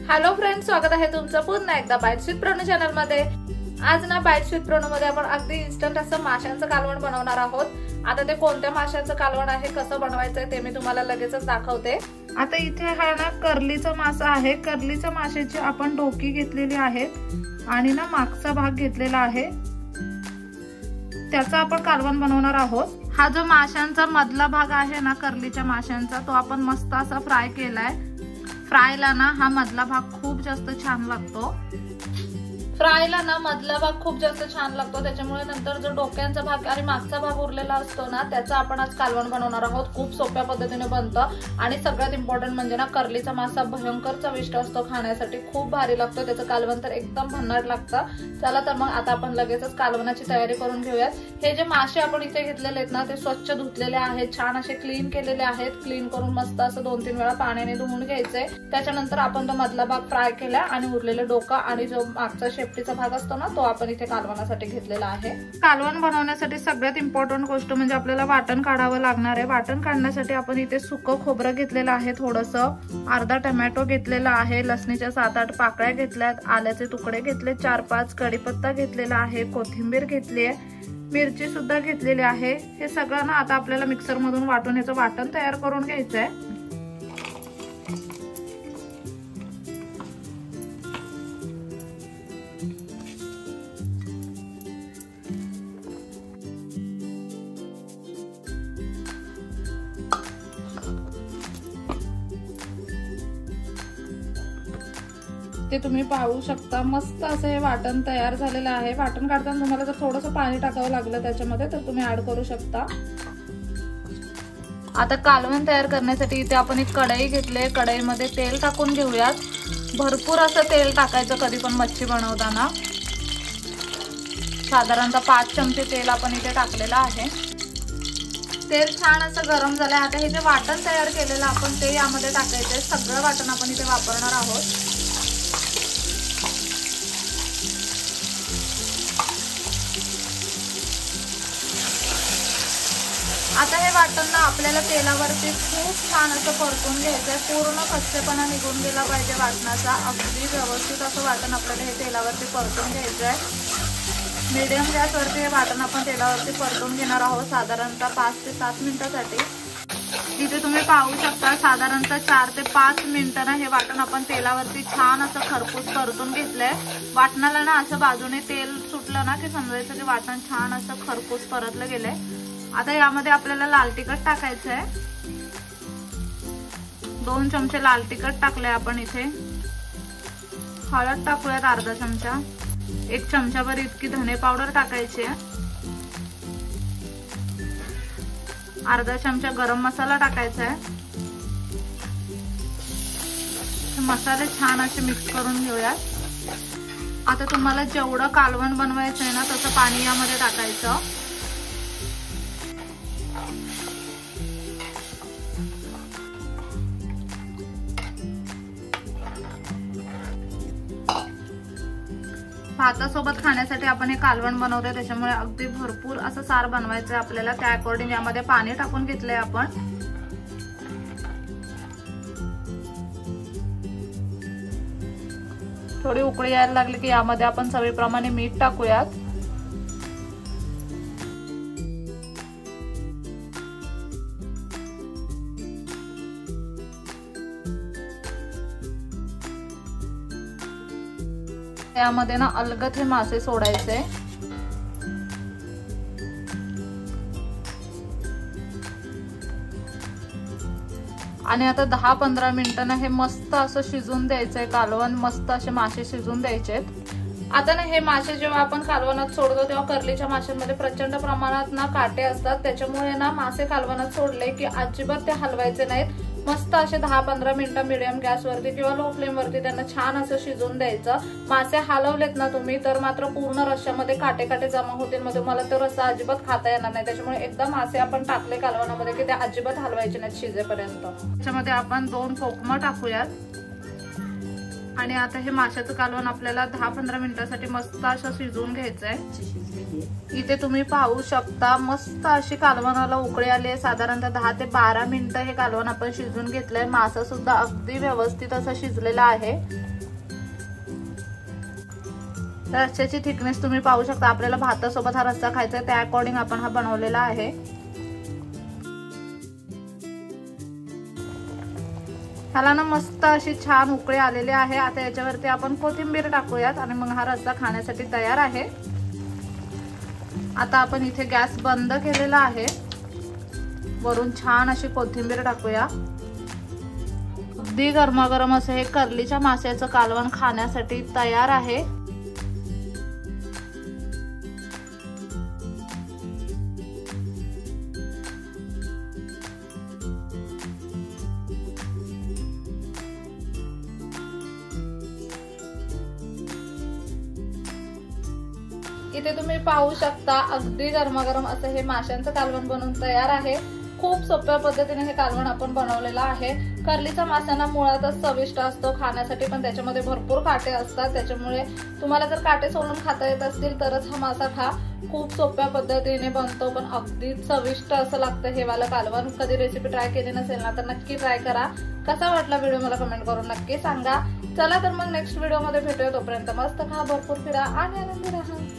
Hello friends, स्वागत आहे तुमचं पुन्हा एकदा बाईट्स विथ प्रणू चॅनल मध्ये। आज ना बाईट्स विथ प्रणू मध्ये आपण अगदी इन्स्टंट असं माशांचं कालवण बनवणार आहोत। आता ते कोणत्या माशांचं कालवण आहे, कसं बनवायचं ते मी तुम्हाला लगेचच दाखवते। आता इथे हा ना कर्लीचा मासा आहे। कर्लीच्या माशाची आपण डोकी घेतलेली आहे आणि ना मागचा भाग घेतलेला आहे, त्याचा आपण कालवण बनवणार आहोत। हा जो माशांचा मधला भाग आहे ना कर्लीच्या माशांचा, तो आपण मस्त असा फ्राय केलाय। फ्रायला ना हा मधला भाग खूप जास्त छान लागतो। फ्रायला ना मधला भाग खूप जास्त छान लागतो, त्याच्यामुळे नंतर जो डोक्यांचा भाग आणि मागचा भाग उरलेला असतो ना, त्याचा आपण आज कालवण बनवणार आहोत। खूप सोप्या पद्धतीने बनतं आणि सगळ्यात इम्पॉर्टंट म्हणजे ना कर्लीचा मासा भयंकर चविष्ट असतो, खाण्यासाठी खूप भारी लागतो। त्याचं कालवण तर एकदम भन्नाट लागतं। चला तर मग आता आपण लगेचच कालवणाची तयारी करून घेऊयात। हे जे मासे आपण इथे घेतलेले आहेत ना, ते स्वच्छ धुतलेले आहेत, छान असे क्लीन केलेले आहेत। क्लीन करून मस्त असं 2-3 वेळा पाण्याने धुवून घ्यायचे। त्याच्यानंतर आपण तो मधला भाग फ्राय केला आणि उरलेले डोका आणि जो मागचा शेपटीचा भाग असतो ना, तो आपण इथे कालवणासाठी घेतलेला आहे। कालवण बनवण्यासाठी सगळ्यात इम्पॉर्टंट गोष्ट म्हणजे आपल्याला वाटण काढावं लागणार आहे। वाटण काढण्यासाठी आपण इथे सुकं खोबरं घेतलेलं आहे, थोडंसं अर्धा टोमॅटो घेतलेला आहे, लसणीच्या 7-8 पाकळ्या घेतल्यात, आल्याचे तुकडे घेतले 4-5, कढीपत्ता घेतलेला आहे, कोथिंबीर घेतली आहे, मिरची सुद्धा घेतलेली आहे। हे सगळं ना आता आपल्याला मिक्सर मधून वाटून याचं वाटण तयार करून घ्यायचंय। ते तुम्ही पाहू शकता, मस्त असं हे वाटण तयार झालेलं आहे। वाटण काढताना तुम्हाला जर थोडंसं पाणी टाकावं लागलं त्याच्यामध्ये तर तुम्ही ऍड करू शकता। आता कालवण तयार करण्यासाठी इथे आपण एक कढई घेतली आहे। कढईमध्ये तेल टाकून घेऊयात। भरपूर असं तेल टाकायचं कधी पण मच्छी बनवताना। साधारणतः 5 चमचे तेल आपण इथे टाकलेलं आहे। तेल छान असं गरम झालंय। आता हे जे वाटण तयार केलेलं आपण ते यामध्ये टाकायचंय। सगळं वाटण आपण इथे वापरणार आहोत। आता हे वाटण ना आपल्याला तेलावरती खूप छान असं परतून घ्यायचंय। पूर्ण कच्चेपणा निघून गेला पाहिजे वाटणाचा। अगदी व्यवस्थित असं वाटण आपल्याला हे तेलावरती परतून घ्यायचंय। मीडियम गॅसवरती हे वाटण आपण तेलावरती परतून घेणार आहोत, साधारणतः 5 ते 7 मिनिटांसाठी। इथे तुम्ही पाहू शकता, साधारणतः 4 ते 5 मिनिटांना हे वाटण आपण तेलावरती छान असं खरपूस परतून घेतलंय। वाटणाला ना असं बाजूने तेल सुटलं ना की समजायचं की वाटण छान असं खरपूस परतलं गेलंय। आता यामध्ये आपल्याला लाल तिखट टाकायचंय। 2 चमचे लाल तिखट टाकलंय आपण इथे। हळद टाकूयात अर्धा चमचा। 1 चमचाभर इतकी धने पावडर टाकायची आहे। अर्धा चमचा गरम मसाला टाकायचा आहे। मसाले छान असे मिक्स करून घेऊयात। आता तुम्हाला जेवढं कालवण बनवायचं आहे ना, तसं पाणी यामध्ये टाकायचं। भातासोबत खाण्यासाठी आपण हे कालवण बनवतोय, त्याच्यामुळे अगदी भरपूर असं सार बनवायचंय आपल्याला। त्या अकॉर्डिंग यामध्ये पाणी टाकून घेतलंय आपण। थोडी उकळी यायला लागली की यामध्ये आपण चवीप्रमाणे मीठ टाकूयात। यामध्ये ना अलगद हे मासे सोडायचे। आणि आता 10-15 मिनिटांना हे मस्त असं शिजून द्यायचंय कालवण। मस्त असे मासे शिजून द्यायचेत। आता ना हे मासे जेव्हा आपण कालवणात सोडतो तेव्हा कर्लीच्या माशांमध्ये प्रचंड प्रमाणात ना काटे असतात, त्याच्यामुळे ना मासे कालवणात सोडले की अजिबात ते हलवायचे नाहीत। मस्त असे 10-15 मिनिटं मीडियम गॅसवरती किंवा लो फ्लेम वरती त्यांना छान असं शिजून द्यायचं। मासे हलवलेत ना तुम्ही तर मात्र पूर्ण रश्श्यामध्ये काटे काटे जमा होतील, मग तुम्हाला तो रस्सा अजिबात खाता येणार नाही। त्याच्यामुळे एकदा मासे आपण टाकले कालवणामध्ये की ते अजिबात हलवायचे नाहीत शिजेपर्यंत। त्याच्यामध्ये आपण 2 कोकम टाकूयात। आणि आता हे माशाचं कालवण आपल्याला 10-15 मिनिटांसाठी मस्त असं शिजवून घ्यायचंय। इथे तुम्ही पाहू शकता मस्त अशी कालवणाला उकळी आली आहे। साधारणतः 10 ते 12 मिनिटं हे कालवण आपण शिजवून घेतलंय। मासा सुद्धा अगदी व्यवस्थित असा शिजलेला आहे। रस्स्याची थिकनेस तुम्ही पाहू शकता। आपल्याला भातासोबत हा रस्सा खायचा आहे, त्या अकॉर्डिंग आपण हा बनवलेला आहे। ह्याला ना मस्त अशी छान उकळी आलेली आहे। आता याच्यावरती आपण कोथिंबीर टाकूयात आणि मग हा रस्सा खाण्यासाठी तयार आहे। आता आपण इथे गॅस बंद केलेला आहे। वरून छान अशी कोथिंबीर टाकूया। अगदी गरमागरम असं हे कर्लीच्या माशाचं कालवण खाण्यासाठी तयार आहे। इथे तुम्ही पाहू शकता अगदी गरमागरम असं हे माशांचं कालवण बनवून तयार आहे। खूप सोप्या पद्धतीने हे कालवण आपण बनवलेलं आहे। कर्लीचा मासा मुळातच चविष्ट असतो खाण्यासाठी, पण त्याच्यामध्ये भरपूर काटे असतात। त्याच्यामुळे तुम्हाला जर काटे सोलून खाता येत असतील तरच हा मासा खा। खूप सोप्या पद्धतीने बनतो, पण अगदी चविष्ट असं लागतं हे वाला कालवण। कधी रेसिपी ट्राय केली नसेल ना तर नक्की ट्राय करा। कसा वाटला व्हिडिओ मला कमेंट करून नक्की सांगा। चला तर मग नेक्स्ट व्हिडिओ मध्ये भेटूया। तोपर्यंत मस्त खा, भरपूर फिरा आणि आनंदी राहा।